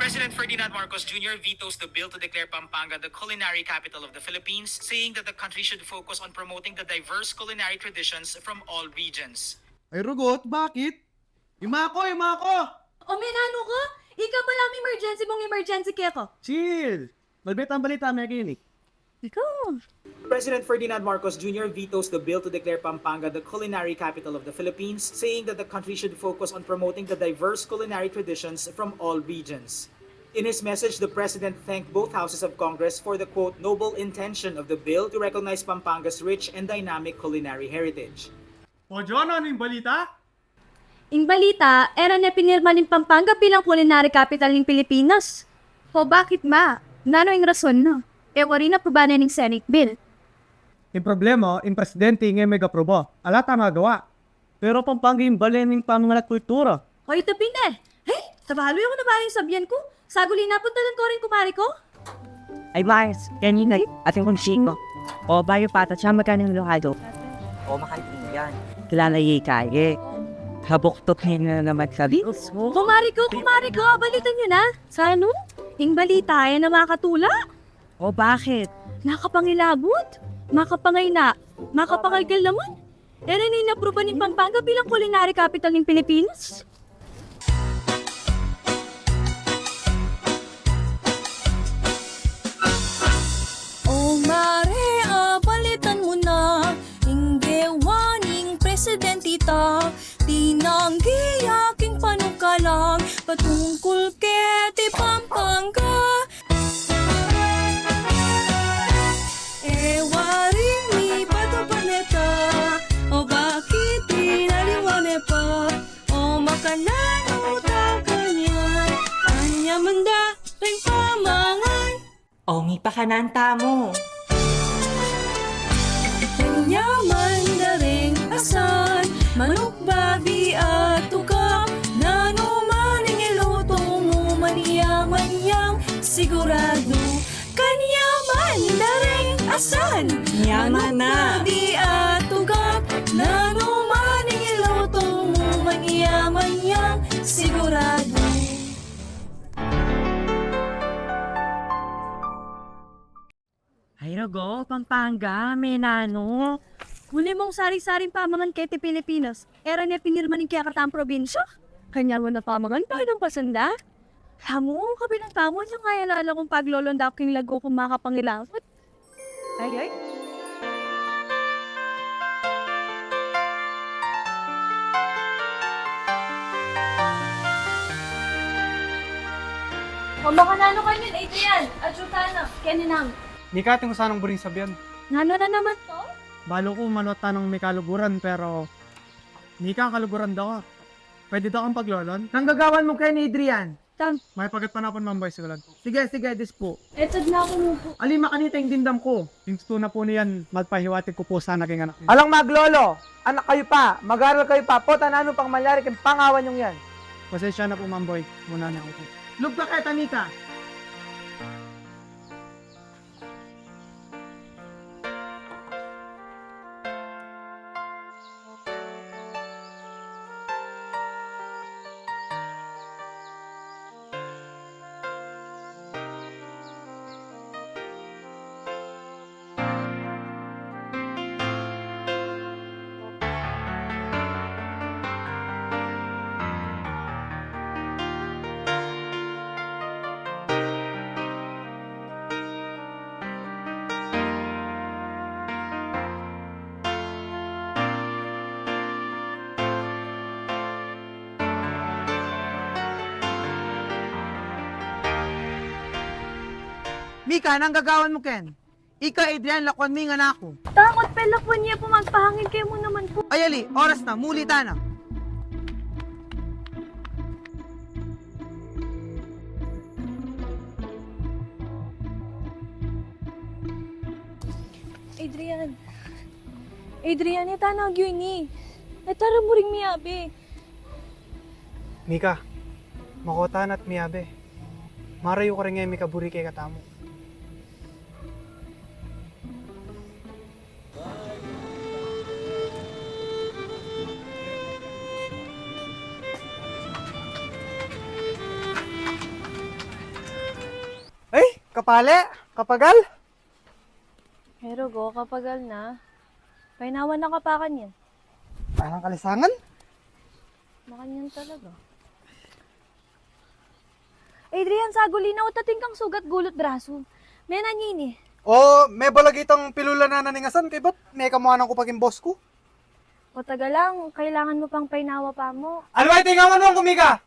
President Ferdinand Marcos Jr. vetoes the bill to declare Pampanga the culinary capital of the Philippines, saying that the country should focus on promoting the diverse culinary traditions from all regions. Ay, Rugot, bakit? Imako! O menano ko? Ikaw pala ang emergency kaya ko. Chill! Malbet ang balita, may kinig. Ikaw. President Ferdinand Marcos Jr. vetoes the bill to declare Pampanga the culinary capital of the Philippines, saying that the country should focus on promoting the diverse culinary traditions from all regions. In his message, the president thanked both houses of Congress for the quote, noble intention of the bill to recognize Pampanga's rich and dynamic culinary heritage. O, John, ano yung balita? Ing balita, era na pinirma ng Pampanga bilang culinary capital ng Pilipinas. O bakit ma? Nano yung rason no? Wari na proba na ng Senate bill. Yung problema, yung presidente ngay may gaproba. Alata magawa. Pero Pampanga yung balening pamangalat kultura. O ito pinde. Hey, tabalo yung nabaling sabihan ko. Saguli na punta lang ko rin kumari ko. Ay, Mars, kanina ating konsino. O, bayo pata siya magkanang lohado. O, makaibigan. Kilala yung kaya. Habuktot na naman sabi. Kumari ko, balita nyo na. Sa ano? Ing balita ay na makatula. O, bakit? Nakapangilabot, makapangayna, makapangalgal naman. Era na inaproba ng Pampanga bilang culinary capital ng Pilipinas. O mare, palitan mo na inggewaning presidentita. Tinanggi aking panukalang patungkol kay Pampanga. Waring mi patupaneta. O bakit pinaliwane pa? O makanano ta kanyan. Anya manda ring pamangan. O, may pakananta mo. Kanya mandaring asan, manok, babi at tuka. Nanumaning iluto mo maniyang sigurado. Kanya mandaring asan, Yaman na. babi at tuka. Nanumaning iluto mo maniyang sigurado. Ay, Rago, Pampanga, menano. Huli mong sari-saring pamangan kay ti Pilipinas. Era niya pinirma ng kaya probinsya. Kanya mo na pamangan tayo ng pasanda. Hamo, kabilang tamo niya nga yan alam kong paglolonda king lago kung makapangilawat. Ay. O makanano kanyan, Adrian, Adjutana, Keninang. Mika, tingko sanang buring sabihan. Ngano na naman to? Balo ko manota ng may kaluguran, pero... Mika, kaluguran daw ka. Pwede daw kang paglolon? Nang gagawan mo kay ni Adrian. Tam, May pagkatpanapon mambay sigurad. Sige, dis po. etod na ako mo po. Ali makanita yung dindam ko. Yung na po niyan, magpahiwatig ko po sana kay anak niya. Alang maglolo, anak kayo pa, mag-aral kayo pa, po tanano pang malyari kang pangawan yung yan. Pasensya na po, mamboy. Muna na ako po. Lugda kay Tanika. Mika, nang gagawan mo ken. Ika, Adrian, lakwan mi nga na ako. Takot pelakwan niya po magpahangin kayo mo naman po. Ay, Ali, oras na, muli ta na. Adrian, itanag yun ni. Natara mo ring miyabi. Mika, makotan at miyabe. Marayo ka rin ngayon may kaburi kay katamo. Kapale, kapagal. Pero go, kapagal na. Painawan na kapakan yan. Parang kalisangan. Makanyan talaga. Adrian, sagulinaw tating kang sugat gulot braso. May nanyini. O, may balagitang pilula na naningasan, kay ba't may kamuhanan ko paging boss ko? O taga lang, kailangan mo pang painawa pa mo. Ano ba tingaman mo, kumika?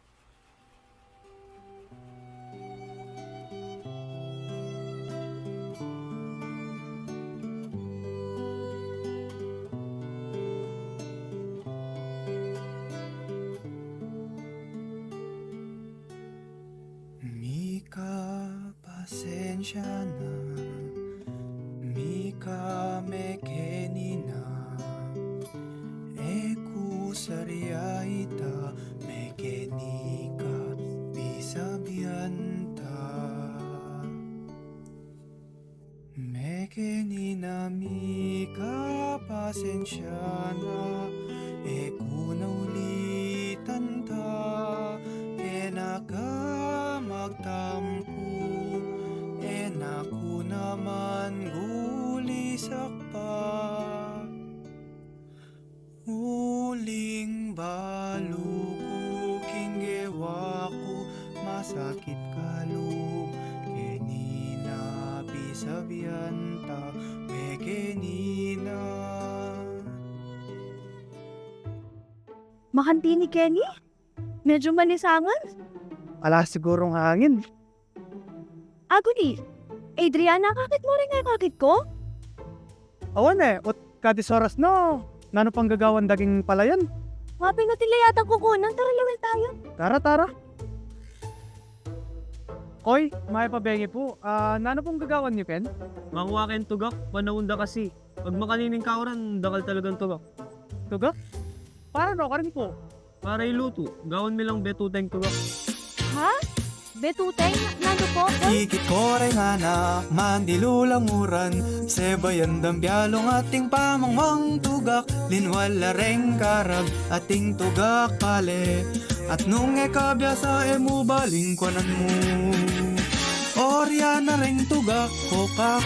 Mika, pasensya na. Mika, mekeni na. Eku saria ita, mekeni ka, bisabianta. Mekeni na Mika, pasensya na. Eku na ulitan ta, kenaka magtampo, enaku naman gulisak pa. Uling baluko, kinggewa ko, masakit kalum, kenina bisabianta, me kenina. Makanti ni Kenny? Medyo manisangan. Ala sigurong hangin. Aguni, Adriana, kakit mo rin nga kakit ko? Awan ot kadis oras no. Nano pang gagawan daging palayan. Wapin natin layatang kukunan, tara lawal tayo. Tara. Koy, may pabengi po. Nano pong gagawan niyo, Ken? Makuha ken tugak, panaunda kasi. Pag makalining kauran, dakal talagang tugak. Tugak? Para no ka rin po. Para iluto, gawin mi lang betuteng tugak. Ha? Betuteng, nando po? Ikit kore nga na, mandilulamuran, sebayan dambyalong ating pamangmang tugak, linwala reng karag, ating tugak pale, at nung ekabya emu balingkwanan mo. Orya na reng tugak, kokak,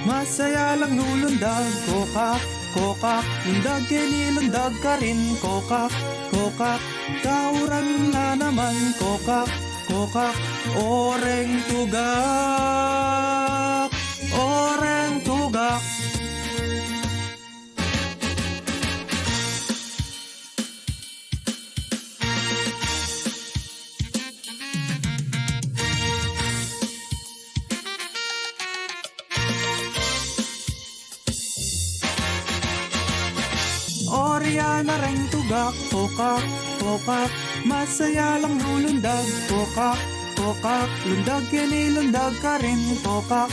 masaya lang nulundag, kokak, lundag kinilundag ka rin, kokak, kauran na naman, kokak, oreng tugak. Orya na ring tugak, kokak, masaya lang nulundag, kokak, lundag kinilundag ka rin, kokak,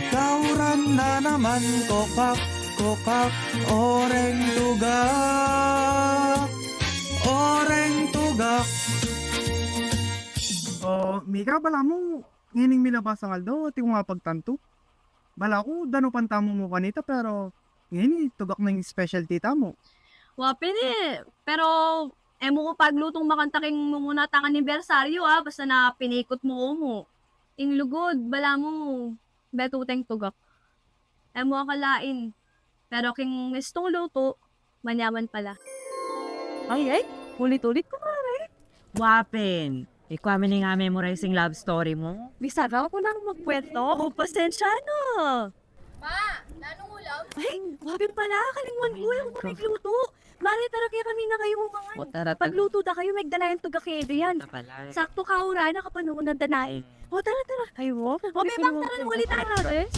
kauran na naman, kokak, oreng tugak. Mika, bala mo, ngining milabas ang aldo, ti ko nga pagtanto. Bala ko, dano pantamo mo kanita, pero ngini, tugak na yung specialty tamo. Wapin eh. Pero, mo ko paglutong makantaking mo muna tang anibersaryo basta na pinikot mo mo. Inglugod, bala mo, betuteng tugak. Mo akalain. Pero king gustong luto, manyaman pala. Ay, ulit-ulit ko pare. Wapin, ikaw amin nga memorizing love story mo. Bisara ko lang magkwento. O, pasensya no. Ma, nanong ulam? Ay, wapin pala, kalingwan ko yung nagluto. Mali tara kaya kami na kayo mga. O tara, Pagluto na kayo, magdala yung tugak kay Adrian. pala. Sakto ka ura na kapanuon ng danay. O tara. Ay, wo. O, may bang tara nang ulit tayo natin.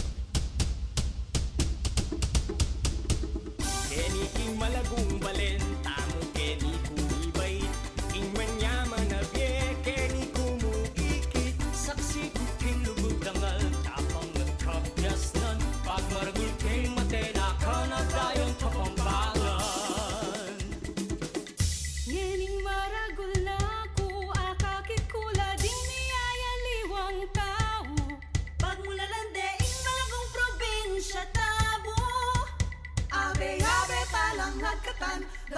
Kenny king malagong balen, tamo Kenny kumibay, king manyaman na bie, Kenny kumuikit, saksi king lugod dangal, tapang nagkabyas nan, pag maragul king matena ka na dayon kapambangan. Yening maragul na ko, akakit kula ding niyayaliwang tao, pag mula lande ing malagong probinsya tabo. Abe-abe palang nagkatan, the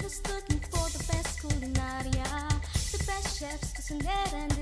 just looking for the best culinaria, the best chefs, kusinera, and